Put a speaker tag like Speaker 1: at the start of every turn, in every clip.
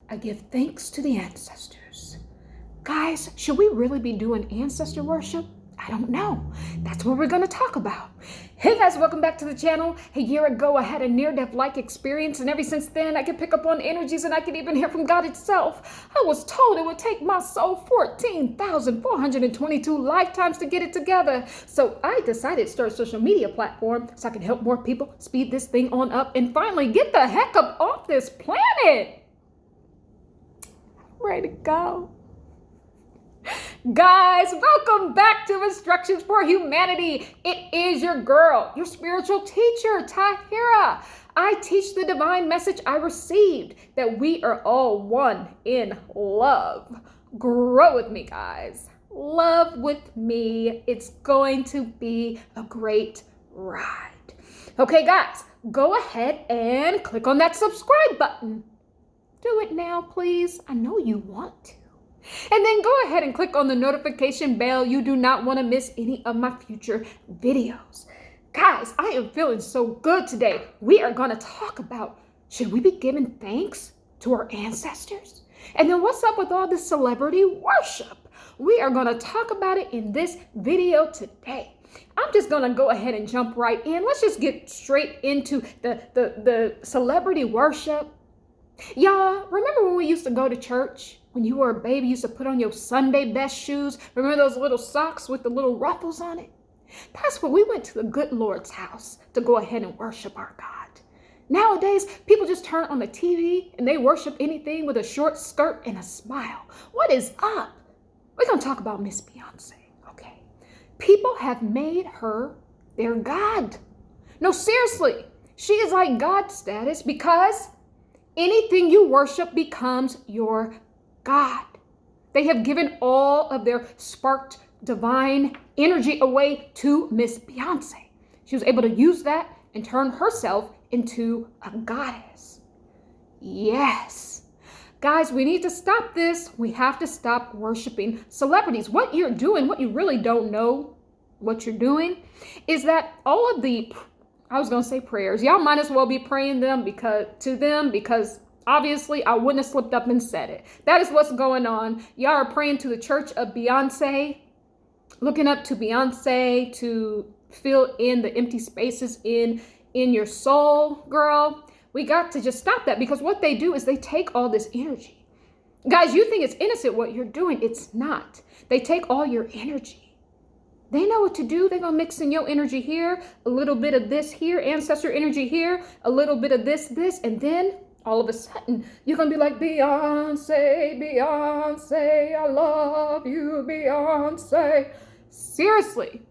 Speaker 1: I give thanks to the ancestors. Guys, should we really be doing ancestor worship? I don't know. That's what we're going to talk about. Hey guys, welcome back to the channel. A year ago, I had a near-death-like experience, and ever since then, I can pick up on energies, and I can even hear from God itself. I was told it would take my soul 14,422 lifetimes to get it together. So I decided to start a social media platform so I can help more people speed this thing on up and finally get the heck up off this planet. Ready to go. Guys, welcome back to Instructions for Humanity. It is your girl, your spiritual teacher, Tahirah. I teach the divine message I received, that we are all one in love. Grow with me, guys. Love with me. It's going to be a great ride. Okay, guys, go ahead and click on that subscribe button. Do it now, please. I know you want to. And then go ahead and click on the notification bell. You do not want to miss any of my future videos. Guys, I am feeling so good today. We are going to talk about, should we be giving thanks to our ancestors? And then what's up with all this celebrity worship? We are going to talk about it in this video today. I'm just going to go ahead and jump right in. Let's just get straight into the celebrity worship. Y'all, remember when we used to go to church? When you were a baby, you used to put on your Sunday best shoes. Remember those little socks with the little ruffles on it? That's when we went to the good Lord's house to go ahead and worship our God. Nowadays, people just turn on the TV and they worship anything with a short skirt and a smile. What is up? We're going to talk about Miss Beyonce, okay? People have made her their God. No, seriously, she is like God status because anything you worship becomes your God. They have given all of their sparked divine energy away to Miss Beyonce. She was able to use that and turn herself into a goddess. Yes. Guys, we need to stop this. We have to stop worshiping celebrities. What you're doing, what you really don't know what you're doing, is that all of the, I was going to say prayers. Y'all might as well be praying to them because obviously, I wouldn't have slipped up and said it. That is what's going on. Y'all are praying to the church of Beyonce, looking up to Beyonce to fill in the empty spaces in your soul, girl. We got to just stop that, because what they do is they take all this energy. Guys, you think it's innocent what you're doing. It's not. They take all your energy. They know what to do. They're going to mix in your energy here, a little bit of this here, ancestor energy here, a little bit of this, and then all of a sudden, you're going to be like, Beyonce, Beyonce, I love you, Beyonce. Seriously,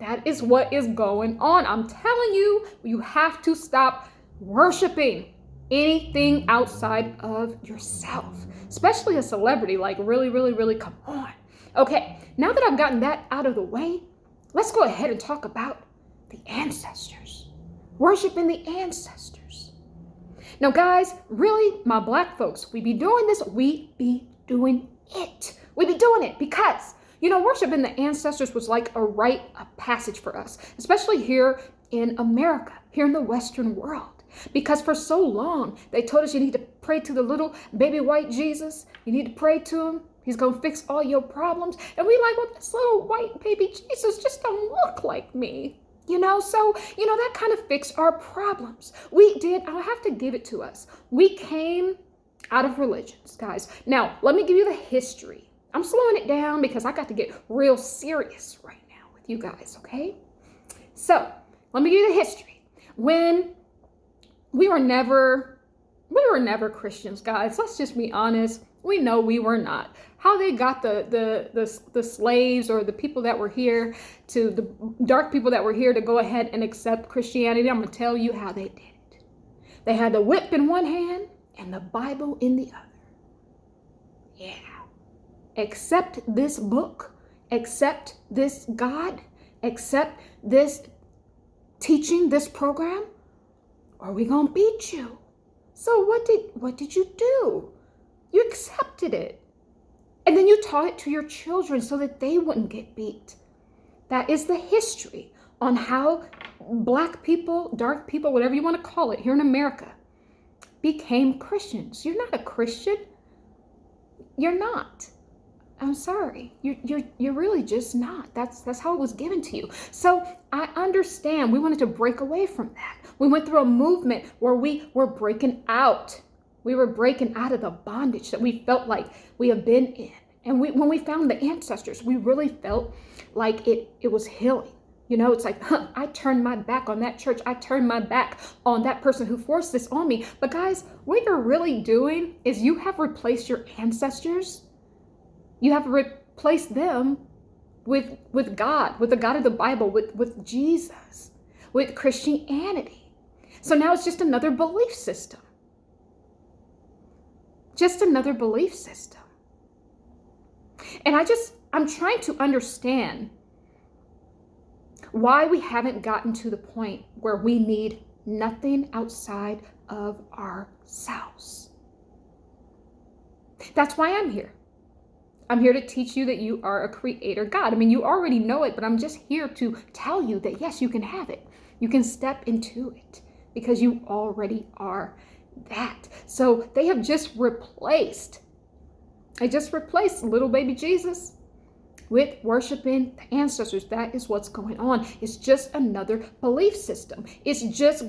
Speaker 1: that is what is going on. I'm telling you, you have to stop worshiping anything outside of yourself, especially a celebrity. Like, really, really, really, come on. Okay, now that I've gotten that out of the way, let's go ahead and talk about the ancestors. Worshiping the ancestors. Now, guys, really, my black folks, we be doing this. We be doing it. We be doing it because, worshiping the ancestors was like a rite of passage for us, especially here in America, here in the Western world. Because for so long, they told us you need to pray to the little baby white Jesus. You need to pray to him. He's going to fix all your problems. And we like, well, this little white baby Jesus just don't look like me. So that kind of fixed our problems. We did. I'll have to give it to us. We came out of religions, guys. Now, let me give you the history. I'm slowing it down because I got to get real serious right now with you guys, okay? So, let me give you the history. When we were never Christians, guys. Let's just be honest. We know we were not. How they got the slaves or the people that were here, to the dark people that were here, to go ahead and accept Christianity, I'm going to tell you how they did it. They had the whip in one hand and the Bible in the other. Yeah. Accept this book, accept this God, accept this teaching, this program, or we're going to beat you. So what did you do? You accepted it. And then you taught it to your children so that they wouldn't get beat. That is the history on how black people, dark people, whatever you want to call it, here in America, became Christians. You're not a Christian You're not. I'm sorry. You're really just not. That's how it was given to you. So I understand we wanted to break away from that. We went through a movement where we were breaking out. We were breaking out of the bondage that we felt like we have been in. And when we found the ancestors, we really felt like it was healing. You know, it's like, I turned my back on that church. I turned my back on that person who forced this on me. But guys, what you're really doing is you have replaced your ancestors. You have replaced them with God, with the God of the Bible, with Jesus, with Christianity. So now it's just another belief system. Just another belief system. And I'm trying to understand why we haven't gotten to the point where we need nothing outside of ourselves. That's why I'm here. I'm here to teach you that you are a creator God. I mean, you already know it, but I'm just here to tell you that yes, you can have it. You can step into it because you already are that. So they have just replaced little baby Jesus with worshiping the ancestors. That is what's going on. It's just another belief system. It's just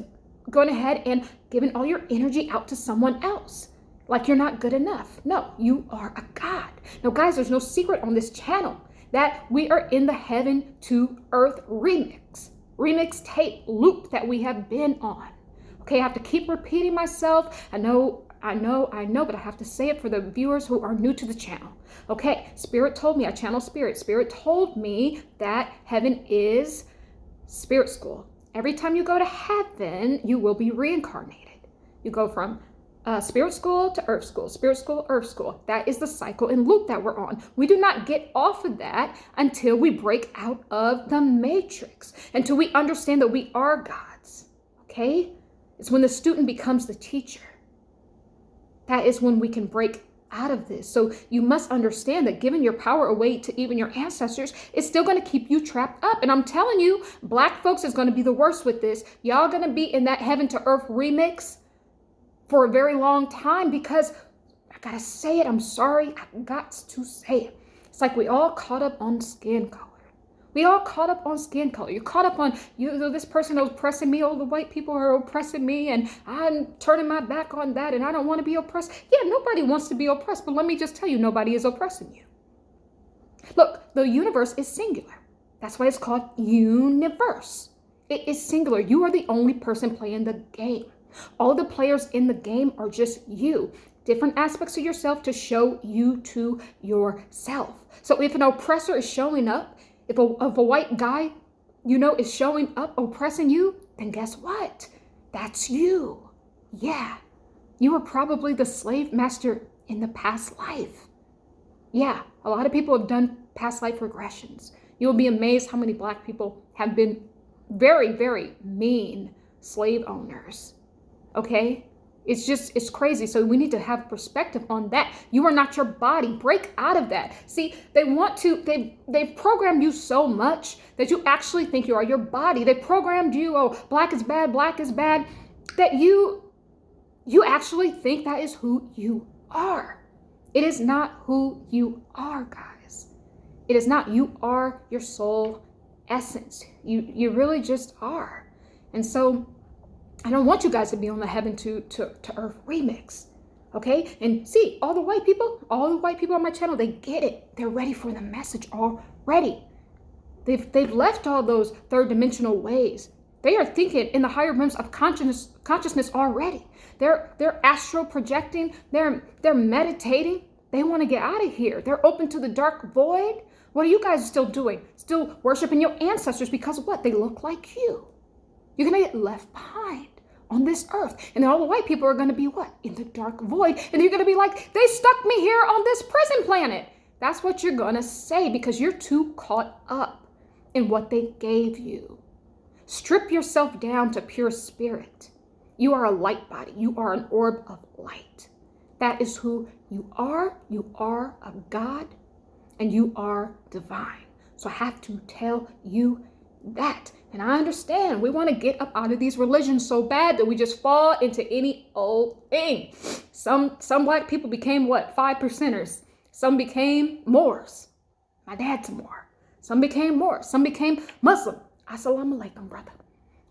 Speaker 1: going ahead and giving all your energy out to someone else. Like you're not good enough. No, you are a God. Now, guys, there's no secret on this channel that we are in the heaven to earth remix tape loop that we have been on. Okay, I have to keep repeating myself. I know, but I have to say it for the viewers who are new to the channel. Okay, Spirit told me, I channel Spirit. Spirit told me that heaven is spirit school. Every time you go to heaven, you will be reincarnated. You go from spirit school to earth school, spirit school, earth school. That is the cycle and loop that we're on. We do not get off of that until we break out of the matrix, until we understand that we are gods. Okay? It's when the student becomes the teacher. That is when we can break out of this. So you must understand that giving your power away to even your ancestors is still going to keep you trapped up. And I'm telling you, Black folks is going to be the worst with this. Y'all going to be in that heaven to earth remix for a very long time because I got to say it. I'm sorry. I got to say it. It's like we all caught up on skin color. We all caught up on skin color. You're caught up on, this person is oppressing me. Oh, the white people are oppressing me and I'm turning my back on that and I don't want to be oppressed. Yeah, nobody wants to be oppressed, but let me just tell you, nobody is oppressing you. Look, the universe is singular. That's why it's called universe. It is singular. You are the only person playing the game. All the players in the game are just you. Different aspects of yourself to show you to yourself. So if an oppressor is showing up, if a white guy, is showing up oppressing you, then guess what? That's you. Yeah. You were probably the slave master in the past life. Yeah. A lot of people have done past life regressions. You'll be amazed how many Black people have been very, very mean slave owners. Okay? It's crazy. So we need to have perspective on that. You are not your body. Break out of that. See, they've programmed you so much that you actually think you are your body. They programmed you, oh, black is bad, that you actually think that is who you are. It is not who you are, guys. It is not. You are your soul essence. You really just are. And so I don't want you guys to be on the heaven to earth remix. Okay? And see, all the white people on my channel, they get it. They're ready for the message already. They've left all those third dimensional ways. They are thinking in the higher realms of consciousness already. They're astral projecting, they're meditating. They want to get out of here. They're open to the dark void. What are you guys still doing? Still worshiping your ancestors because of what? They look like you. You're going to get left behind on this earth. And then all the white people are going to be what? In the dark void. And you're going to be like, they stuck me here on this prison planet. That's what you're going to say because you're too caught up in what they gave you. Strip yourself down to pure spirit. You are a light body. You are an orb of light. That is who you are. You are a God and you are divine. So I have to tell you that. And I understand we want to get up out of these religions so bad that we just fall into any old thing. Some Black people became what? 5%ers. Some became Moors. My dad's a Moor. Some became Moors. Some became Muslim. Assalamu alaikum, brother.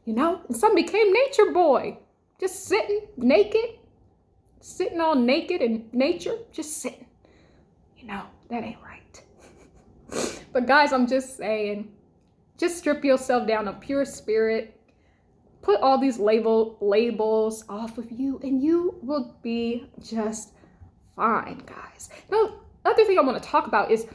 Speaker 1: You know, and some became nature boy. Just sitting naked, sitting all naked in nature, just sitting. You know, that ain't right. But guys, I'm just saying, just strip yourself down to pure spirit. Put all these labels off of you and you will be just fine, guys. Now, other thing I want to talk about is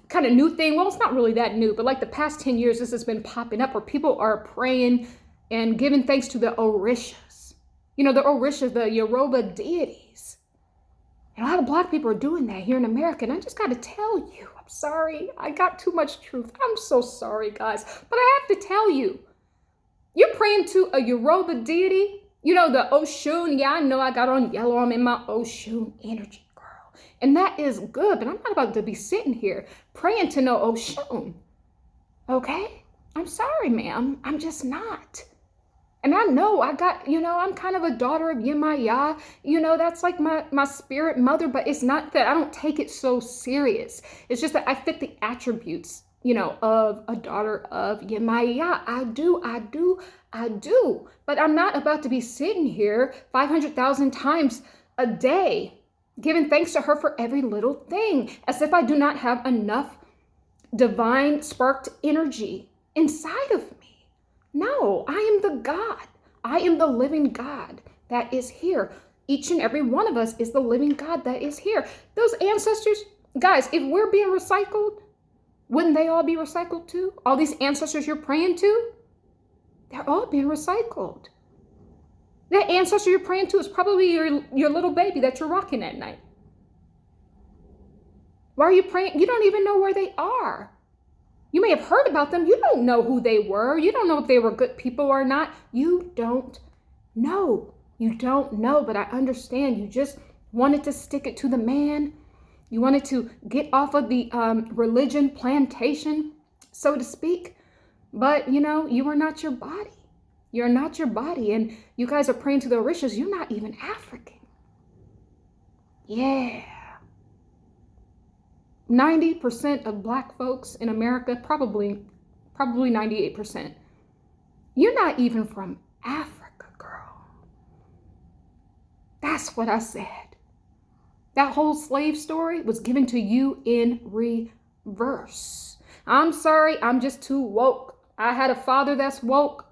Speaker 1: kind of new thing. Well, it's not really that new, but like the past 10 years, this has been popping up where people are praying and giving thanks to the Orishas. You know, the Orishas, the Yoruba deities. And a lot of Black people are doing that here in America. And I just got to tell you, I'm sorry. I got too much truth. I'm so sorry, guys. But I have to tell you, you're praying to a Yoruba deity. You know, the Oshun. Yeah, I know I got on yellow. I'm in my Oshun energy, girl. And that is good. But I'm not about to be sitting here praying to no Oshun. Okay? I'm sorry, ma'am. I'm just not. And I know I got, you know, I'm kind of a daughter of Yemaya. You know, that's like my spirit mother. But it's not that I don't take it so serious. It's just that I fit the attributes, you know, of a daughter of Yemaya. I do. But I'm not about to be sitting here 500,000 times a day, giving thanks to her for every little thing, as if I do not have enough divine sparked energy inside of me. No, I am the God. I am the living God that is here. Each and every one of us is the living God that is here. Those ancestors, guys, if we're being recycled, wouldn't they all be recycled too? All these ancestors you're praying to, they're all being recycled. That ancestor you're praying to is probably your little baby that you're rocking at night. Why are you praying? You don't even know where they are. You may have heard about them. You don't know who they were. You don't know if they were good people or not. You don't know. You don't know, but I understand. You just wanted to stick it to the man. You wanted to get off of the religion plantation, so to speak. But, you know, you are not your body. You're not your body. And you guys are praying to the Orishas. You're not even African. Yeah. 90% of Black folks in America, probably 98%. You're not even from Africa, girl. That's what I said. That whole slave story was given to you in reverse. I'm sorry, I'm just too woke. I had a father that's woke,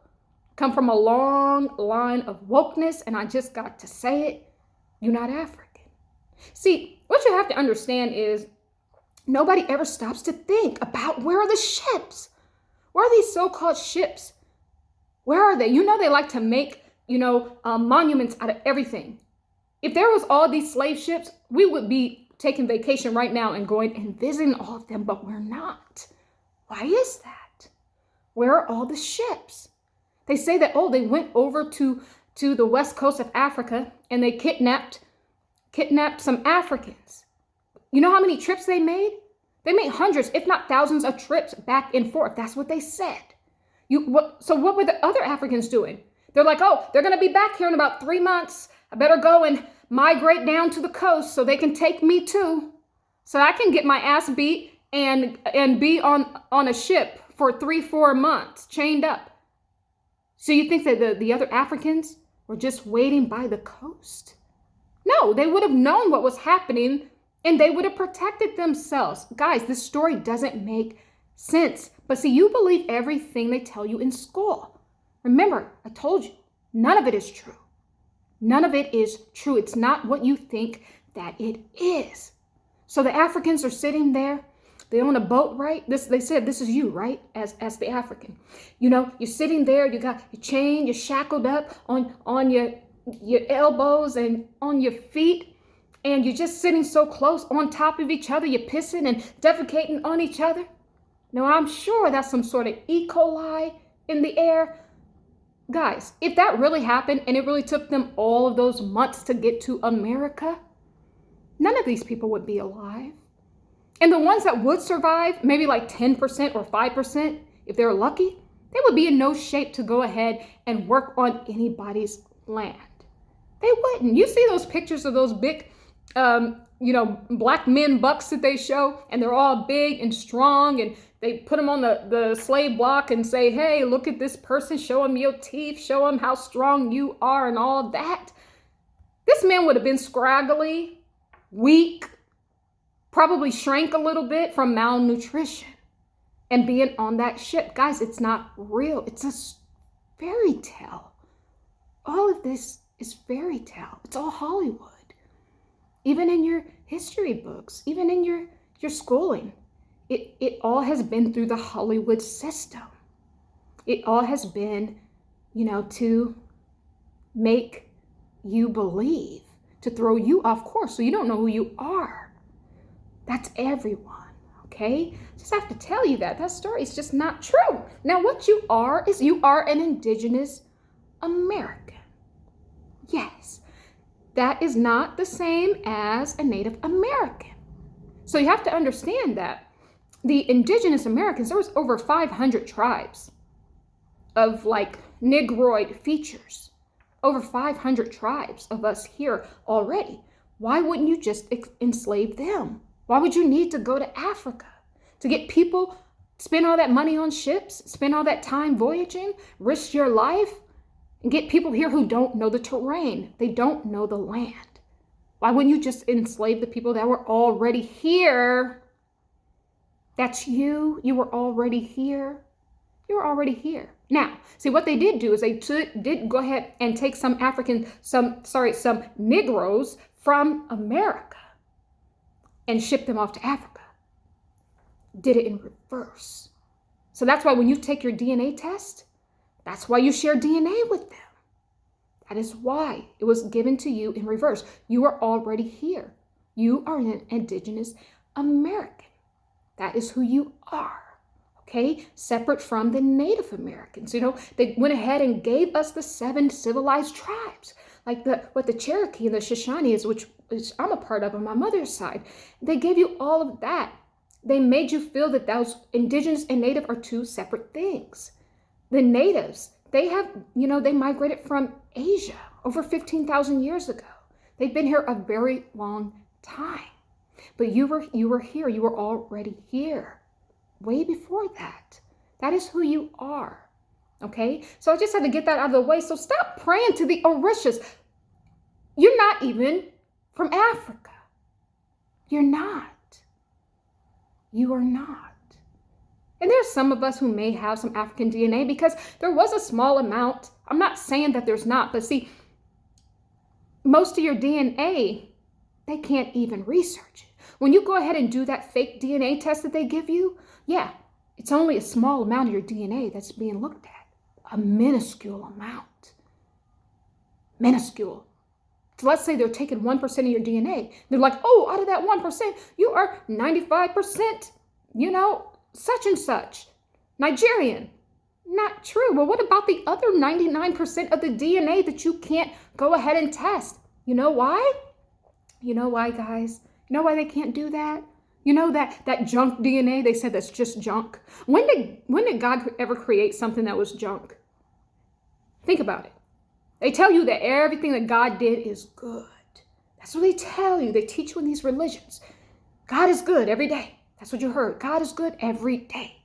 Speaker 1: come from a long line of wokeness, and I just got to say it. You're not African. See, what you have to understand is nobody ever stops to think about where are the ships? Where are these so-called ships? Where are they? You know they like to make, monuments out of everything. If there was all these slave ships, we would be taking vacation right now and going and visiting all of them, but we're not. Why is that? Where are all the ships? They say that, they went over to the west coast of Africa and they kidnapped some Africans. You know how many trips they made? They made hundreds, if not thousands of trips back and forth. That's what they said. So what were the other Africans doing? They're like, they're going to be back here in about 3 months. I better go and migrate down to the coast so they can take me too. So I can get my ass beat and be on a ship for 3-4 months, chained up. So you think that the other Africans were just waiting by the coast? No, they would have known what was happening and they would have protected themselves. Guys, this story doesn't make sense. But see, you believe everything they tell you in school. Remember, I told you, none of it is true. None of it is true. It's not what you think that it is. So the Africans are sitting there. They're on a boat, right? They said, this is you, right? As the African. You're sitting there. You got your chain. You're shackled up on your elbows and on your feet. And you're just sitting so close on top of each other. You're pissing and defecating on each other. Now, I'm sure that's some sort of E. coli in the air. Guys, if that really happened and it really took them all of those months to get to America, none of these people would be alive. And the ones that would survive, maybe like 10% or 5%, if they're lucky, they would be in no shape to go ahead and work on anybody's land. They wouldn't. You see those pictures of those big black men bucks that they show, and they're all big and strong, and they put them on the slave block and say, hey, look at this person, show them your teeth, show them how strong you are and all that. This man would have been scraggly, weak, probably shrank a little bit from malnutrition and being on that ship. Guys, it's not real. It's a fairy tale. All of this is fairy tale. It's all Hollywood. Even in your history books, even in your schooling, it all has been through the Hollywood system. It all has been, to make you believe, to throw you off course so you don't know who you are. That's everyone, okay? Just have to tell you that story is just not true. Now, what you are is you are an indigenous American. Yes. That is not the same as a Native American. So you have to understand that the indigenous Americans, there was over 500 tribes of Negroid features. Over 500 tribes of us here already. Why wouldn't you just enslave them? Why would you need to go to Africa to get people, spend all that money on ships, spend all that time voyaging, risk your life? And get people here who don't know the terrain. They don't know the land. Why wouldn't you just enslave the people that were already here? That's you. You were already here. You were already here. Now, see what they did do is they did go ahead and take some Negroes from America and ship them off to Africa. Did it in reverse. So that's why when you take your DNA test, that's why you share DNA with them. That is why it was given to you in reverse. You are already here. You are an indigenous American. That is who you are, okay? Separate from the Native Americans. They went ahead and gave us the 7 civilized tribes, like the Cherokee and the Shoshanes, which I'm a part of on my mother's side. They gave you all of that. They made you feel that those indigenous and Native are two separate things. The natives, they migrated from Asia over 15,000 years ago. They've been here a very long time. But you were here. You were already here way before that. That is who you are. Okay? So I just had to get that out of the way. So stop praying to the Orishas. You're not even from Africa. You're not. You are not. And there's some of us who may have some African DNA because there was a small amount. I'm not saying that there's not, but see, most of your DNA, they can't even research it. When you go ahead and do that fake DNA test that they give you, yeah, it's only a small amount of your DNA that's being looked at. A minuscule amount. Minuscule. So let's say they're taking 1% of your DNA. They're like, oh, out of that 1%, you are 95%, such and such, Nigerian. Not true. Well, what about the other 99% of the DNA that you can't go ahead and test? You know why? You know why, guys? You know why they can't do that? That junk DNA, they said that's just junk. When did God ever create something that was junk? Think about it. They tell you that everything that God did is good. That's what they tell you. They teach you in these religions. God is good every day. That's what you heard. God is good every day.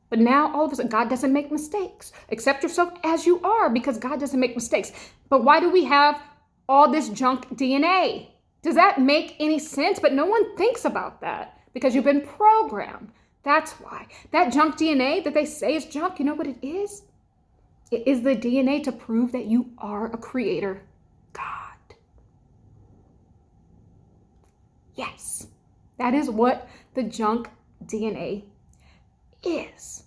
Speaker 1: But now all of a sudden, God doesn't make mistakes. Accept yourself as you are because God doesn't make mistakes. But why do we have all this junk DNA? Does that make any sense? But no one thinks about that because you've been programmed. That's why. That junk DNA that they say is junk, you know what it is? It is the DNA to prove that you are a creator God. Yes, that is what the junk DNA is.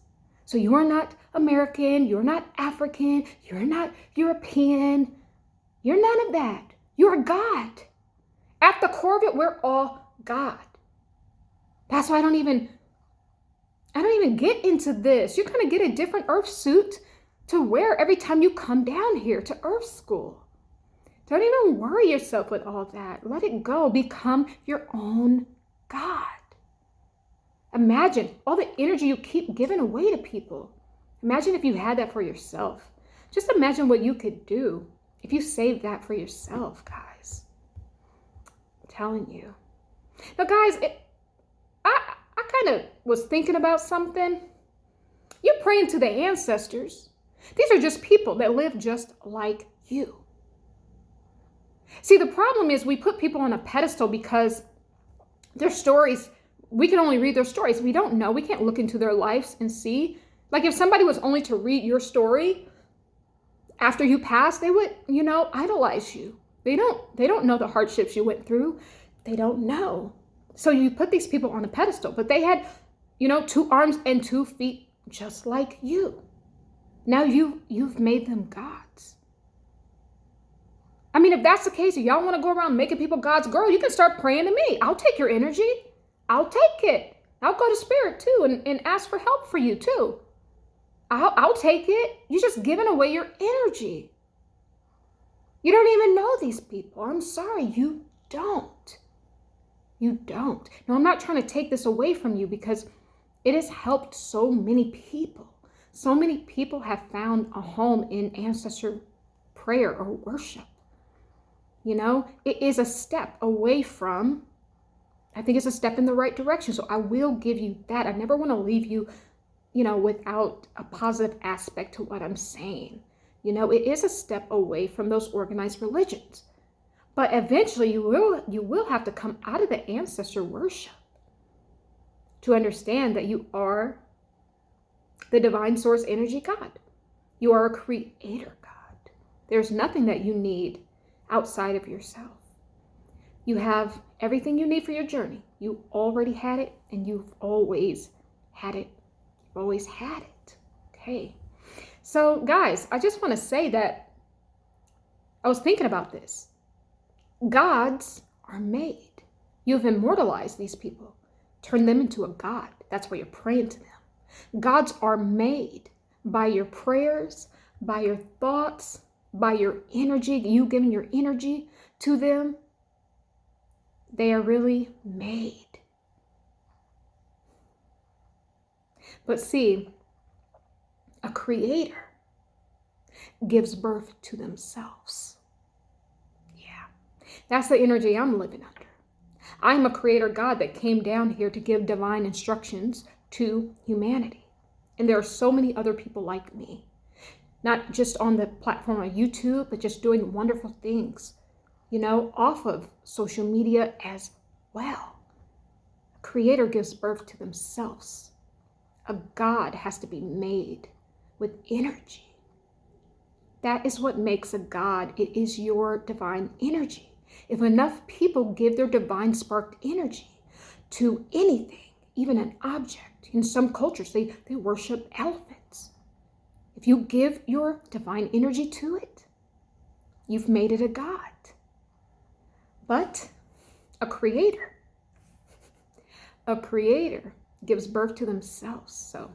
Speaker 1: So you are not American, you're not African, you're not European, you're none of that. You are God. At the core of it, we're all God. That's why I don't even get into this. You're going to get a different earth suit to wear every time you come down here to earth school. Don't even worry yourself with all that. Let it go. Become your own God. Imagine all the energy you keep giving away to people. Imagine if you had that for yourself. Just imagine what you could do if you saved that for yourself, guys. I'm telling you. Now, guys, I kind of was thinking about something. You're praying to the ancestors. These are just people that live just like you. See, the problem is we put people on a pedestal because their stories, we can only read their stories. We don't know. We can't look into their lives and see. Like if somebody was only to read your story after you pass, they would, idolize you. They don't know the hardships you went through. They don't know. So you put these people on a pedestal, but they had, 2 arms and 2 feet just like you. Now you've made them gods. I mean, if that's the case, if y'all want to go around making people God's girl, you can start praying to me. I'll take your energy. I'll take it. I'll go to spirit too and ask for help for you too. I'll take it. You're just giving away your energy. You don't even know these people. I'm sorry, you don't. You don't. No, I'm not trying to take this away from you because it has helped so many people. So many people have found a home in ancestor prayer or worship. It is a step away from, I think it's a step in the right direction. So I will give you that. I never want to leave you, without a positive aspect to what I'm saying. It is a step away from those organized religions. But eventually you will have to come out of the ancestor worship to understand that you are the divine source energy God. You are a creator God. There's nothing that you need outside of yourself. You have everything you need for your journey. You already had it, and you've always had it. You've always had it. Okay. So guys, I just want to say that I was thinking about this. Gods are made. You've immortalized these people. Turn them into a god. That's why you're praying to them. Gods are made by your prayers, by your thoughts, by your energy, you giving your energy to them. They are really made. But see, a creator gives birth to themselves. Yeah, that's the energy I'm living under. I'm a creator God that came down here to give divine instructions to humanity. And there are so many other people like me. Not just on the platform of YouTube, but just doing wonderful things, off of social media as well. A creator gives birth to themselves. A God has to be made with energy. That is what makes a God. It is your divine energy. If enough people give their divine sparked energy to anything, even an object, in some cultures, they worship elephants. If you give your divine energy to it, you've made it a God. But a creator gives birth to themselves. So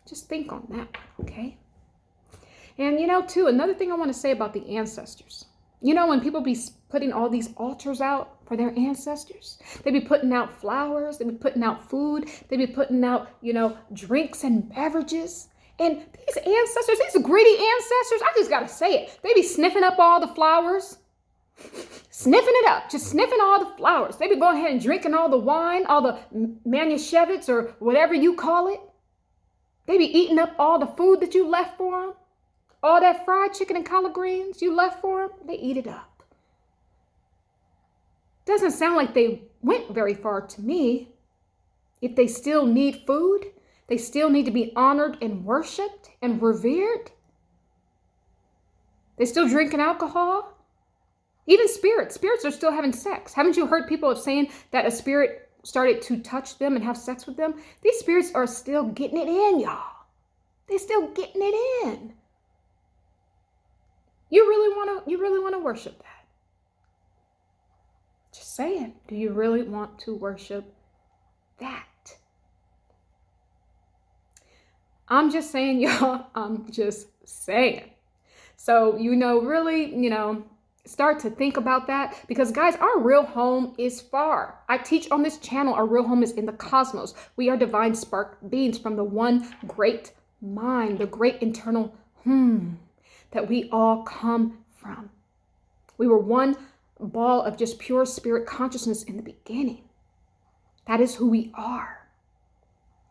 Speaker 1: just think on that, okay? And too, another thing I want to say about the ancestors. When people be putting all these altars out for their ancestors, they be putting out flowers, they be putting out food, they be putting out, drinks and beverages. And these ancestors, these greedy ancestors, I just got to say it. They be sniffing up all the flowers, sniffing it up, just sniffing all the flowers. They be going ahead and drinking all the wine, all the manischewitz or whatever you call it. They be eating up all the food that you left for them. All that fried chicken and collard greens you left for them, they eat it up. Doesn't sound like they went very far to me. If they still need food, they still need to be honored and worshiped and revered. They still drinking alcohol. Even spirits are still having sex. Haven't you heard people saying that a spirit started to touch them and have sex with them? These spirits are still getting it in, y'all. They're still getting it in. You really want to worship that? Just saying. Do you really want to worship that? I'm just saying, y'all. I'm just saying. So, really, start to think about that, because guys, our real home is far. I teach on this channel, our real home is in the cosmos. We are divine spark beings from the one great mind, the great internal that we all come from. We were one ball of just pure spirit consciousness in the beginning. That is who we are.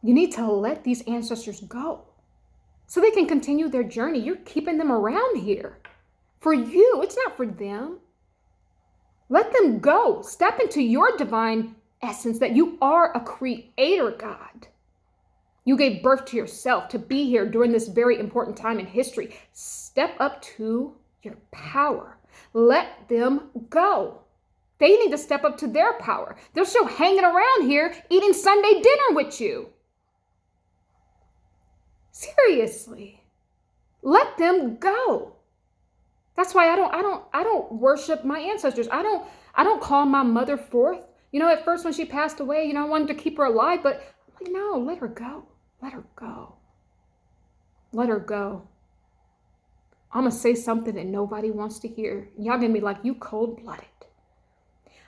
Speaker 1: You need to let these ancestors go so they can continue their journey. You're keeping them around here for you. It's not for them. Let them go. Step into your divine essence that you are a creator God. You gave birth to yourself to be here during this very important time in history. Step up to your power. Let them go. They need to step up to their power. They're still hanging around here eating Sunday dinner with you. Seriously. Let them go. That's why I don't worship my ancestors. I don't call my mother forth. You know, at first when she passed away, you know, I wanted to keep her alive, but I'm like, no, let her go. Let her go. Let her go. I'm going to say something that nobody wants to hear. Y'all going to be like, you cold-blooded.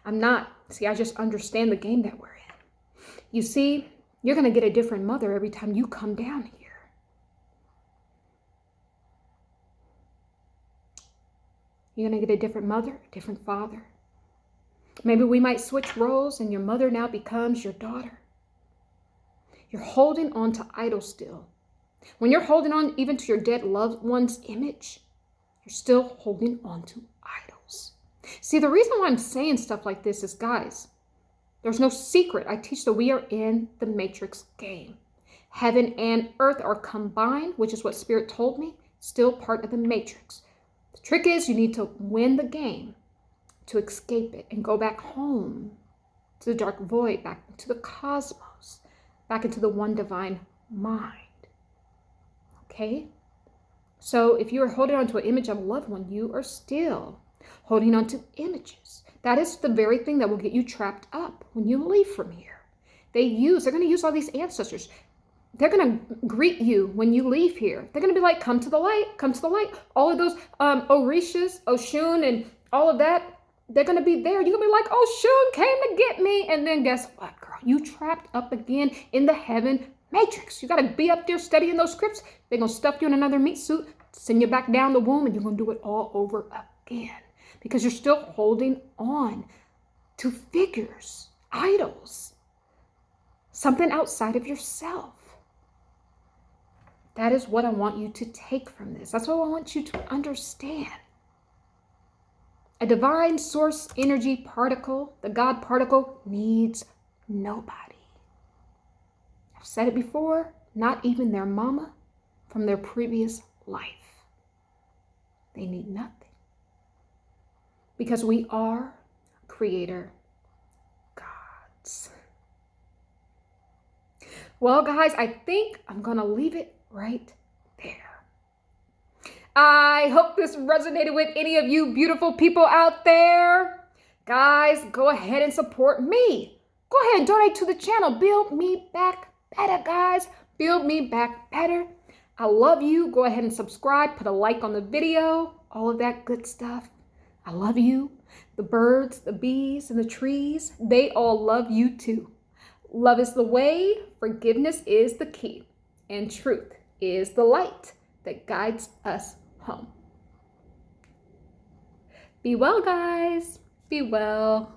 Speaker 1: I'm not. See, I just understand the game that we're in. You see, you're going to get a different mother every time you come down here. You're going to get a different mother, a different father. Maybe we might switch roles and your mother now becomes your daughter. You're holding on to idols still. When you're holding on even to your dead loved one's image, you're still holding on to idols. See, the reason why I'm saying stuff like this is, guys, there's no secret. I teach that we are in the matrix game. Heaven and earth are combined, which is what Spirit told me, still part of the matrix. The trick is you need to win the game to escape it and go back home to the dark void, back into the cosmos, back into the one divine mind. Okay? So if you are holding on to an image of a loved one, you are still holding on to images. That is the very thing that will get you trapped up when you leave from here. They're going to use all these ancestors. They're going to greet you when you leave here. They're going to be like, come to the light, come to the light. All of those Orishas, Oshun, and all of that, they're going to be there. You're going to be like, Oshun came to get me. And then guess what, girl? You trapped up again in the heaven matrix. You got to be up there studying those scripts. They're going to stuff you in another meat suit, send you back down the womb, and you're going to do it all over again because you're still holding on to figures, idols, something outside of yourself. That is what I want you to take from this. That's what I want you to understand. A divine source energy particle, the God particle, needs nobody. I've said it before, not even their mama from their previous life. They need nothing. Because we are creator gods. Well, guys, I think I'm going to leave it right there. I hope this resonated with any of you beautiful people out there. Guys, go ahead and support me. Go ahead and donate to the channel. Build me back better, guys. Build me back better. I love you. Go ahead and subscribe. Put a like on the video. All of that good stuff. I love you. The birds, the bees, and the trees, they all love you too. Love is the way. Forgiveness is the key. And truth is the light that guides us home. Be well, guys. Be well.